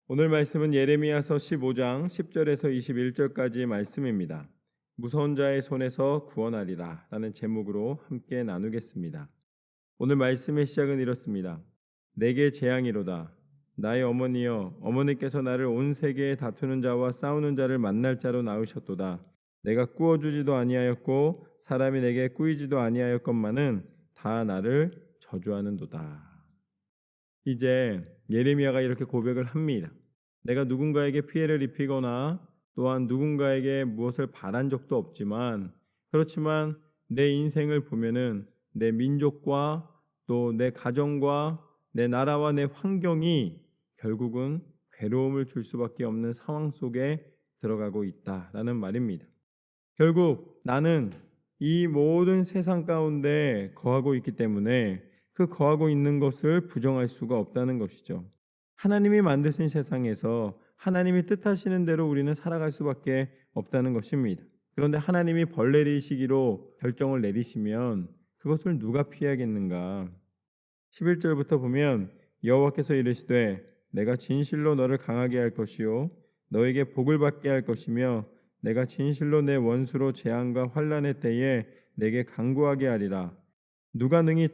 오늘 말씀은 예레미야서 15장 10절에서 21절까지 말씀입니다. 무서운 자의 손에서 구원하리라 라는 제목으로 함께 나누겠습니다. 오늘 말씀의 시작은 이렇습니다. 내게 재앙이로다. 나의 어머니여, 어머니께서 나를 온 세계에 다투는 자와 싸우는 자를 만날 자로 낳으셨도다. 내가 꾸어주지도 아니하였고 사람이 내게 꾸이지도 아니하였건만은 다 나를 저주하는도다. 이제 예레미야가 이렇게 고백을 합니다. 내가 누군가에게 피해를 입히거나 또한 누군가에게 무엇을 바란 적도 없지만, 그렇지만 내 인생을 보면은 내 민족과 또 내 가정과 내 나라와 내 환경이 결국은 괴로움을 줄 수밖에 없는 상황 속에 들어가고 있다라는 말입니다. 결국 나는 이 모든 세상 가운데 거하고 있기 때문에 그 거하고 있는 것을 부정할 수가 없다는 것이죠. 하나님이 만드신 세상에서 하나님이 뜻하시는 대로 우리는 살아갈 수밖에 없다는 것입니다. 그런데 하나님이 벌 내리시기로 결정을 내리시면 그것을 누가 피하겠는가? 11절부터 보면 여호와께서 이르시되 내가 진실로 너를 강하게 할 것이요 너에게 복을 받게 할 것이며 내가 진실로 내 원수로 재앙과 환난의 때에 내게 강구하게 하리라. 누가 능히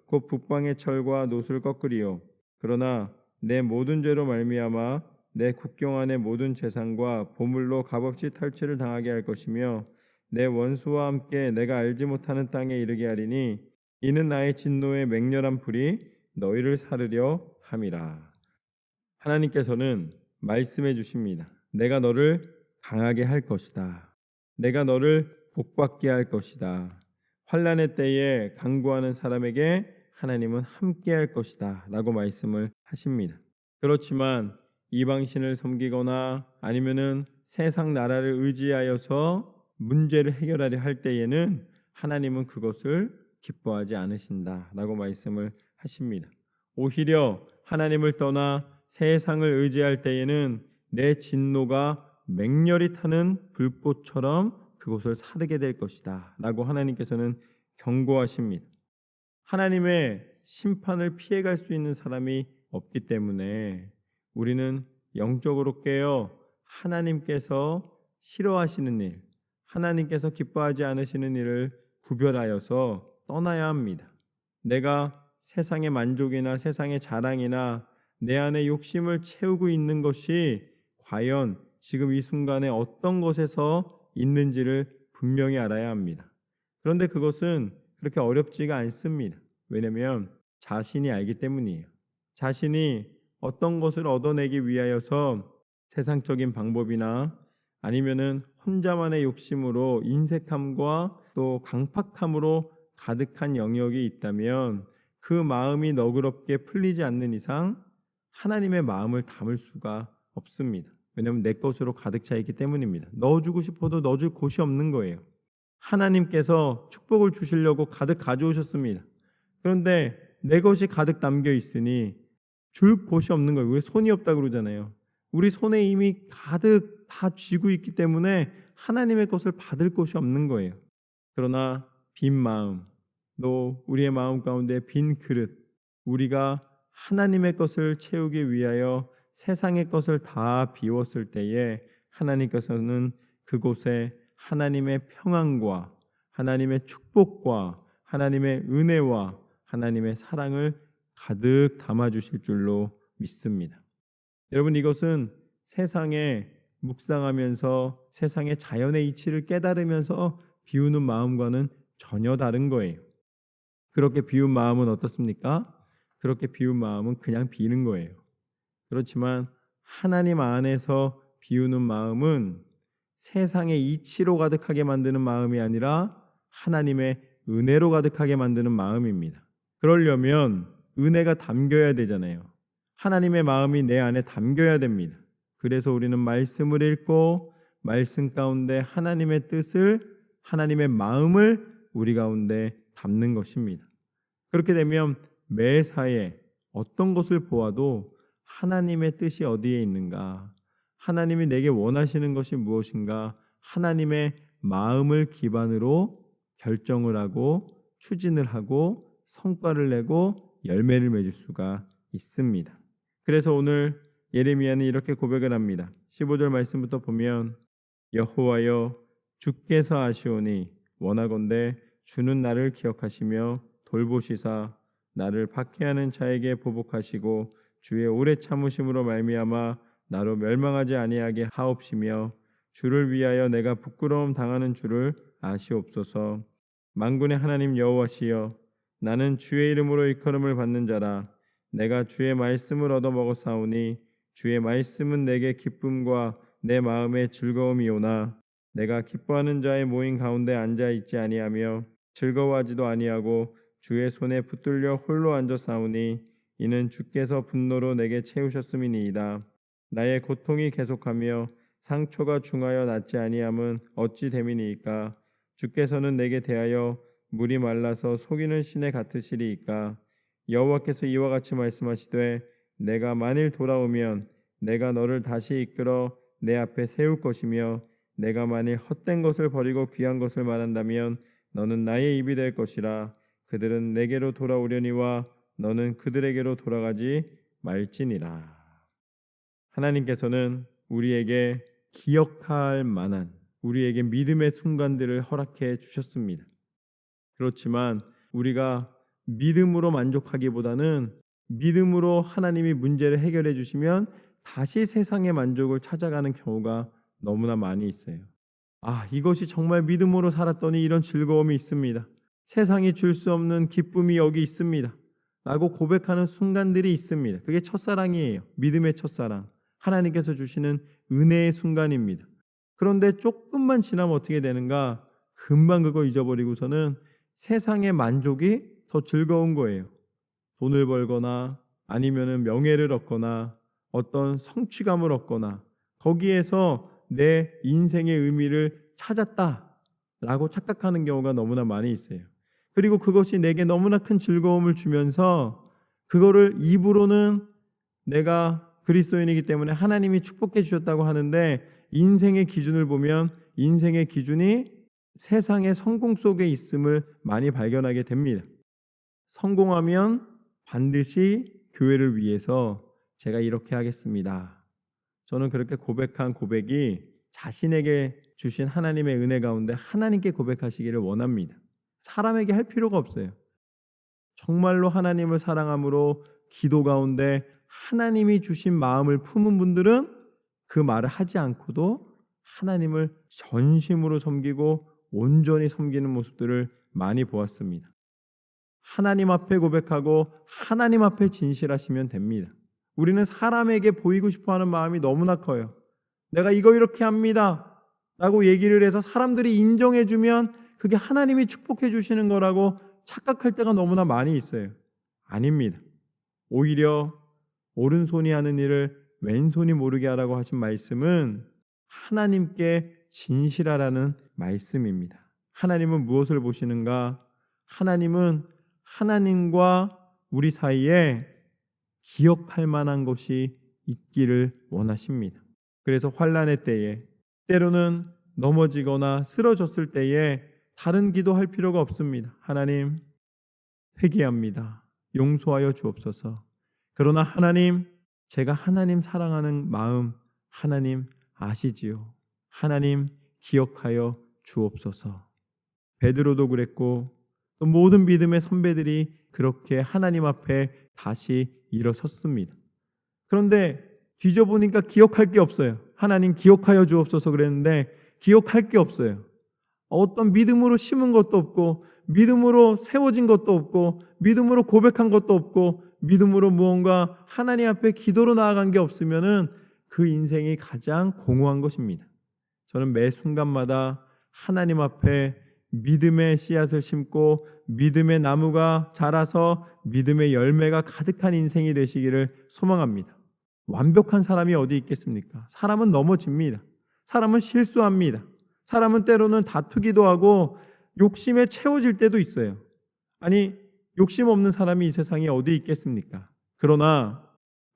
곧 북방의 철과 놋을 꺾으리요. 그러나 내 모든 죄로 말미암아 내 국경 안의 모든 재산과 보물로 값없이 탈취를 당하게 할 것이며 내 원수와 함께 내가 알지 못하는 땅에 이르게 하리니 이는 나의 진노의 맹렬한 불이 너희를 사르려 함이라. 하나님께서는 말씀해 주십니다. 내가 너를 강하게 할 것이다. 내가 너를 복받게 할 것이다. 환난의 때에 강구하는 사람에게 하나님은 함께 할 것이다 라고 말씀을 하십니다. 그렇지만 이방신을 섬기거나 아니면은 세상 나라를 의지하여서 문제를 해결하려 할 때에는 하나님은 그것을 기뻐하지 않으신다 라고 말씀을 하십니다. 오히려 하나님을 떠나 세상을 의지할 때에는 내 진노가 맹렬히 타는 불꽃처럼 그곳을 사르게 될 것이다 라고 하나님께서는 경고하십니다. 하나님의 심판을 피해갈 수 있는 사람이 없기 때문에 우리는 영적으로 깨어 하나님께서 싫어하시는 일, 하나님께서 기뻐하지 않으시는 일을 구별하여서 떠나야 합니다. 내가 세상의 만족이나 세상의 자랑이나 내 안에 욕심을 채우고 있는 것이 과연 지금 이 순간에 어떤 것에서 있는지를 분명히 알아야 합니다. 그런데 그것은 그렇게 어렵지가 않습니다. 왜냐하면 자신이 알기 때문이에요. 자신이 어떤 것을 얻어내기 위하여서 세상적인 방법이나 아니면은 혼자만의 욕심으로 인색함과 또 강팍함으로 가득한 영역이 있다면 그 마음이 너그럽게 풀리지 않는 이상 하나님의 마음을 담을 수가 없습니다. 왜냐하면 내 것으로 가득 차 있기 때문입니다. 넣어주고 싶어도 넣어줄 곳이 없는 거예요. 하나님께서 축복을 주시려고 가득 가져오셨습니다. 그런데 내 것이 가득 담겨 있으니 줄 곳이 없는 거예요. 왜 손이 없다 그러잖아요. 우리 손에 이미 가득 다 쥐고 있기 때문에 하나님의 것을 받을 곳이 없는 거예요. 그러나 빈 마음, 또 우리의 마음 가운데 빈 그릇, 우리가 하나님의 것을 채우기 위하여 세상의 것을 다 비웠을 때에 하나님께서는 그곳에 하나님의 평안과 하나님의 축복과 하나님의 은혜와 하나님의 사랑을 가득 담아주실 줄로 믿습니다. 여러분, 이것은 세상에 묵상하면서 세상의 자연의 이치를 깨달으면서 비우는 마음과는 전혀 다른 거예요. 그렇게 비운 마음은 어떻습니까? 그렇게 비운 마음은 그냥 비는 거예요. 그렇지만 하나님 안에서 비우는 마음은 세상의 이치로 가득하게 만드는 마음이 아니라 하나님의 은혜로 가득하게 만드는 마음입니다. 그러려면 은혜가 담겨야 되잖아요. 하나님의 마음이 내 안에 담겨야 됩니다. 그래서 우리는 말씀을 읽고 말씀 가운데 하나님의 뜻을, 하나님의 마음을 우리 가운데 담는 것입니다. 그렇게 되면 매사에 어떤 것을 보아도 하나님의 뜻이 어디에 있는가, 하나님이 내게 원하시는 것이 무엇인가, 하나님의 마음을 기반으로 결정을 하고 추진을 하고 성과를 내고 열매를 맺을 수가 있습니다. 그래서 오늘 예레미야는 이렇게 고백을 합니다. 15절 말씀부터 보면 여호와여 주께서 아시오니 원하건대 주는 나를 기억하시며 돌보시사 나를 박해하는 자에게 보복하시고 주의 오래 참으심으로 말미암아 나로 멸망하지 아니하게 하옵시며 주를 위하여 내가 부끄러움 당하는 줄을 아시옵소서. 만군의 하나님 여호와시여 나는 주의 이름으로 일컬음을 받는 자라. 내가 주의 말씀을 얻어먹었사오니 주의 말씀은 내게 기쁨과 내 마음의 즐거움이오나 내가 기뻐하는 자의 모임 가운데 앉아 있지 아니하며 즐거워하지도 아니하고 주의 손에 붙들려 홀로 앉아사오니 이는 주께서 분노로 내게 채우셨음이니이다. 나의 고통이 계속하며 상처가 중하여 낫지 아니함은 어찌 됨이니이까. 주께서는 내게 대하여 물이 말라서 속이는 시내 같으시리이까. 여호와께서 이와 같이 말씀하시되 내가 만일 돌아오면 내가 너를 다시 이끌어 내 앞에 세울 것이며 내가 만일 헛된 것을 버리고 귀한 것을 말한다면 너는 나의 입이 될 것이라. 그들은 내게로 돌아오려니와 너는 그들에게로 돌아가지 말지니라. 하나님께서는 우리에게 기억할 만한 우리에게 믿음의 순간들을 허락해 주셨습니다. 그렇지만 우리가 믿음으로 만족하기보다는 믿음으로 하나님이 문제를 해결해 주시면 다시 세상의 만족을 찾아가는 경우가 너무나 많이 있어요. 이것이 정말 믿음으로 살았더니 이런 즐거움이 있습니다. 세상이 줄 수 없는 기쁨이 여기 있습니다. 라고 고백하는 순간들이 있습니다. 그게 첫사랑이에요. 믿음의 첫사랑. 하나님께서 주시는 은혜의 순간입니다. 그런데 조금만 지나면 어떻게 되는가? 금방 그거 잊어버리고서는 세상의 만족이 더 즐거운 거예요. 돈을 벌거나 아니면은 명예를 얻거나 어떤 성취감을 얻거나 거기에서 내 인생의 의미를 찾았다라고 착각하는 경우가 너무나 많이 있어요. 그리고 그것이 내게 너무나 큰 즐거움을 주면서 그거를 입으로는 내가 그리스도인이기 때문에 하나님이 축복해 주셨다고 하는데 인생의 기준을 보면 인생의 기준이 세상의 성공 속에 있음을 많이 발견하게 됩니다. 성공하면 반드시 교회를 위해서 제가 이렇게 하겠습니다. 저는 그렇게 고백한 고백이 자신에게 주신 하나님의 은혜 가운데 하나님께 고백하시기를 원합니다. 사람에게 할 필요가 없어요. 정말로 하나님을 사랑함으로 기도 가운데 하나님이 주신 마음을 품은 분들은 그 말을 하지 않고도 하나님을 전심으로 섬기고 온전히 섬기는 모습들을 많이 보았습니다. 하나님 앞에 고백하고 하나님 앞에 진실하시면 됩니다. 우리는 사람에게 보이고 싶어하는 마음이 너무나 커요. 내가 이거 이렇게 합니다 라고 얘기를 해서 사람들이 인정해주면 그게 하나님이 축복해 주시는 거라고 착각할 때가 너무나 많이 있어요. 아닙니다. 오히려 오른손이 하는 일을 왼손이 모르게 하라고 하신 말씀은 하나님께 진실하라는 말씀입니다. 하나님은 무엇을 보시는가? 하나님은 하나님과 우리 사이에 기억할 만한 것이 있기를 원하십니다. 그래서 환난의 때에 때로는 넘어지거나 쓰러졌을 때에 다른 기도할 필요가 없습니다. 하나님 회개합니다. 용서하여 주옵소서. 그러나 하나님 제가 하나님 사랑하는 마음 하나님 아시지요. 하나님 기억하여 주옵소서. 베드로도 그랬고 또 모든 믿음의 선배들이 그렇게 하나님 앞에 다시 일어섰습니다. 그런데 뒤져보니까 기억할 게 없어요. 하나님 기억하여 주옵소서 그랬는데 기억할 게 없어요. 어떤 믿음으로 심은 것도 없고 믿음으로 세워진 것도 없고 믿음으로 고백한 것도 없고 믿음으로 무언가 하나님 앞에 기도로 나아간 게 없으면은 그 인생이 가장 공허한 것입니다. 저는 매 순간마다 하나님 앞에 믿음의 씨앗을 심고 믿음의 나무가 자라서 믿음의 열매가 가득한 인생이 되시기를 소망합니다. 완벽한 사람이 어디 있겠습니까? 사람은 넘어집니다. 사람은 실수합니다. 사람은 때로는 다투기도 하고 욕심에 채워질 때도 있어요. 아니 욕심 없는 사람이 이 세상에 어디 있겠습니까? 그러나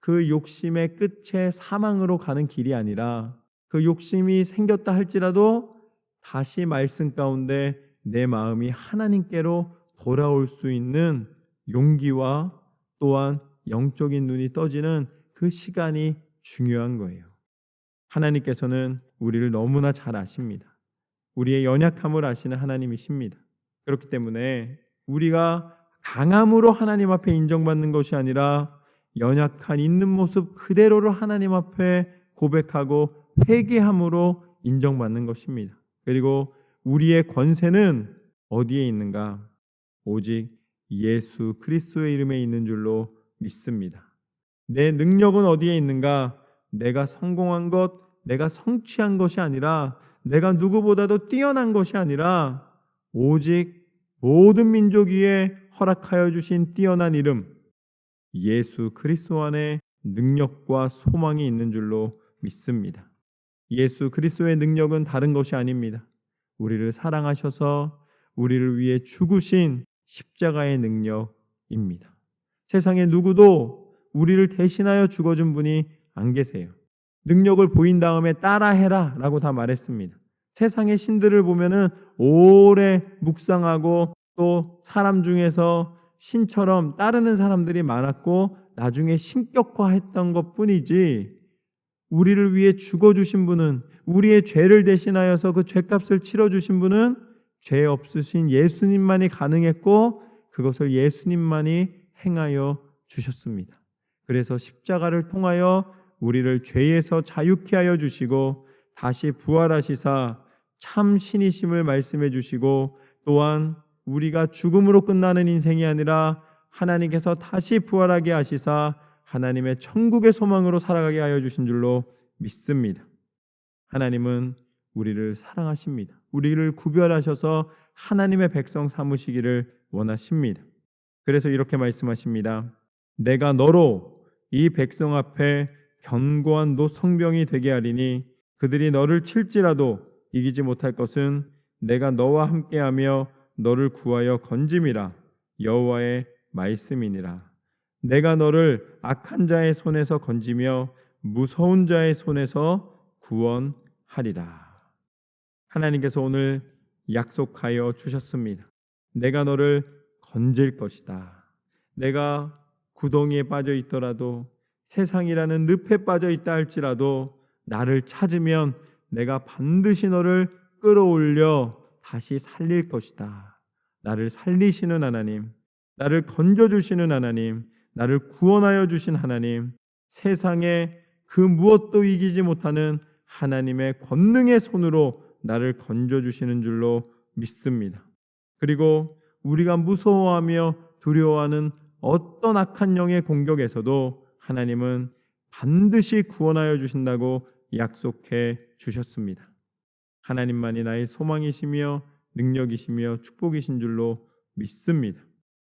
그 욕심의 끝에 사망으로 가는 길이 아니라 그 욕심이 생겼다 할지라도 다시 말씀 가운데 내 마음이 하나님께로 돌아올 수 있는 용기와 또한 영적인 눈이 떠지는 그 시간이 중요한 거예요. 하나님께서는 우리를 너무나 잘 아십니다. 우리의 연약함을 아시는 하나님이십니다. 그렇기 때문에 우리가 강함으로 하나님 앞에 인정받는 것이 아니라 연약한 있는 모습 그대로를 하나님 앞에 고백하고 회개함으로 인정받는 것입니다. 그리고 우리의 권세는 어디에 있는가? 오직 예수 그리스도의 이름에 있는 줄로 믿습니다. 내 능력은 어디에 있는가? 내가 성공한 것, 내가 성취한 것이 아니라, 내가 누구보다도 뛰어난 것이 아니라 오직 모든 민족 위에 허락하여 주신 뛰어난 이름 예수 그리스도 안에 능력과 소망이 있는 줄로 믿습니다. 예수 그리스도의 능력은 다른 것이 아닙니다. 우리를 사랑하셔서 우리를 위해 죽으신 십자가의 능력입니다. 세상에 누구도 우리를 대신하여 죽어준 분이 안 계세요. 능력을 보인 다음에 따라해라 라고 다 말했습니다. 세상의 신들을 보면은 오래 묵상하고 또 사람 중에서 신처럼 따르는 사람들이 많았고 나중에 신격화했던 것 뿐이지, 우리를 위해 죽어주신 분은, 우리의 죄를 대신하여서 그 죄값을 치러주신 분은 죄 없으신 예수님만이 가능했고 그것을 예수님만이 행하여 주셨습니다. 그래서 십자가를 통하여 우리를 죄에서 자유케 하여 주시고 다시 부활하시사 참 신이심을 말씀해 주시고, 또한 우리가 죽음으로 끝나는 인생이 아니라 하나님께서 다시 부활하게 하시사 하나님의 천국의 소망으로 살아가게 하여 주신 줄로 믿습니다. 하나님은 우리를 사랑하십니다. 우리를 구별하셔서 하나님의 백성 삼으시기를 원하십니다. 그래서 이렇게 말씀하십니다. 내가 너로 이 백성 앞에 견고한 노성병이 되게 하리니 그들이 너를 칠지라도 이기지 못할 것은 내가 너와 함께하며 너를 구하여 건짐이라 여호와의 말씀이니라. 내가 너를 악한 자의 손에서 건지며 무서운 자의 손에서 구원하리라. 하나님께서 오늘 약속하여 주셨습니다. 내가 너를 건질 것이다. 내가 구덩이에 빠져 있더라도, 세상이라는 늪에 빠져 있다 할지라도 나를 찾으면 내가 반드시 너를 끌어올려 다시 살릴 것이다. 나를 살리시는 하나님, 나를 건져주시는 하나님, 나를 구원하여 주신 하나님, 세상에 그 무엇도 이기지 못하는 하나님의 권능의 손으로 나를 건져주시는 줄로 믿습니다. 그리고 우리가 무서워하며 두려워하는 어떤 악한 영의 공격에서도 하나님은 반드시 구원하여 주신다고 약속해 주셨습니다. 하나님만이 나의 소망이시며 능력이시며 축복이신 줄로 믿습니다.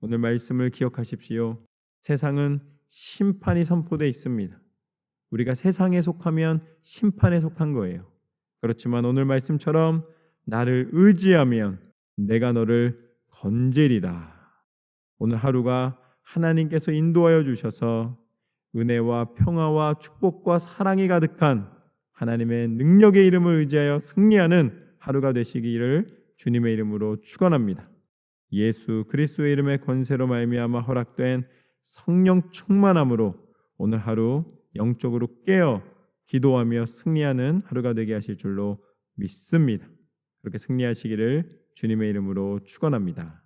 오늘 말씀을 기억하십시오. 세상은 심판이 선포되어 있습니다. 우리가 세상에 속하면 심판에 속한 거예요. 그렇지만 오늘 말씀처럼 나를 의지하면 내가 너를 건지리라. 오늘 하루가 하나님께서 인도하여 주셔서 은혜와 평화와 축복과 사랑이 가득한 하나님의 능력의 이름을 의지하여 승리하는 하루가 되시기를 주님의 이름으로 축원합니다. 예수 그리스도의 이름의 권세로 말미암아 허락된 성령 충만함으로 오늘 하루 영적으로 깨어 기도하며 승리하는 하루가 되게 하실 줄로 믿습니다. 그렇게 승리하시기를 주님의 이름으로 축원합니다.